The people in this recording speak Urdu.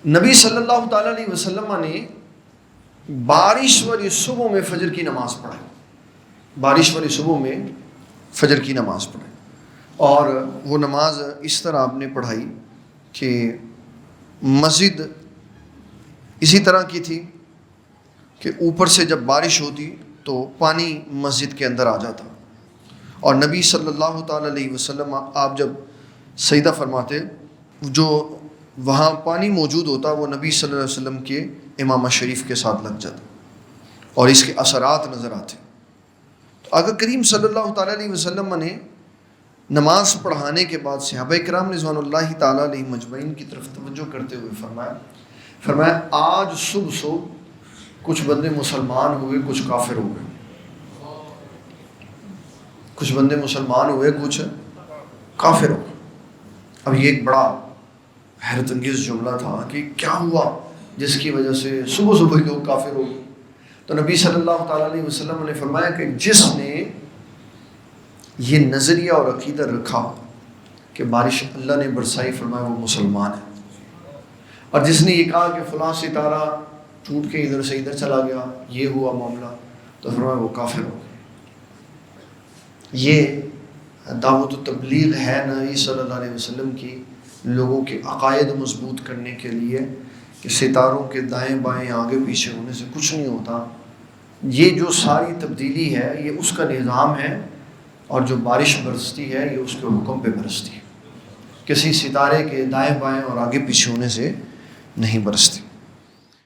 نبی صلی اللہ تعالیٰ علیہ وسلم نے بارش والی صبح میں فجر کی نماز پڑھائی، بارش والی صبح میں فجر کی نماز پڑھائی، اور وہ نماز اس طرح آپ نے پڑھائی کہ مسجد اسی طرح کی تھی کہ اوپر سے جب بارش ہوتی تو پانی مسجد کے اندر آ جاتا، اور نبی صلی اللہ تعالیٰ علیہ وسلم آپ جب سجدہ فرماتے جو وہاں پانی موجود ہوتا وہ نبی صلی اللہ علیہ وسلم کے امامہ شریف کے ساتھ لگ جاتا اور اس کے اثرات نظر آتے۔ تو آقا کریم صلی اللہ تعالیٰ علیہ وسلم نے نماز پڑھانے کے بعد صحابہ کرام رضوان اللہ تعالیٰ علیہ مجمعین کی طرف توجہ کرتے ہوئے فرمایا آج صبح کچھ بندے مسلمان ہوئے، کچھ کافر ہو گئے، کچھ بندے مسلمان ہوئے، کچھ کافر ہو گئے۔ اب یہ ایک بڑا حیرت انگیز جملہ تھا کہ کیا ہوا جس کی وجہ سے صبح ہی لوگ کافر ہو گئے۔ تو نبی صلی اللہ تعالیٰ علیہ وسلم نے فرمایا کہ جس نے یہ نظریہ اور عقیدہ رکھا کہ بارش اللہ نے برسائی، فرمایا وہ مسلمان ہے، اور جس نے یہ کہا کہ فلاں ستارہ ٹوٹ کے ادھر سے ادھر چلا گیا، یہ ہوا معاملہ، تو فرمایا وہ کافر ہو گیا۔ یہ دعوت و تبلیغ ہے نبی صلی اللہ علیہ وسلم کی لوگوں کے عقائد مضبوط کرنے کے لیے کہ ستاروں کے دائیں بائیں آگے پیچھے ہونے سے کچھ نہیں ہوتا، یہ جو ساری تبدیلی ہے یہ اس کا نظام ہے، اور جو بارش برستی ہے یہ اس کے حکم پہ برستی ہے، کسی ستارے کے دائیں بائیں اور آگے پیچھے ہونے سے نہیں برستی۔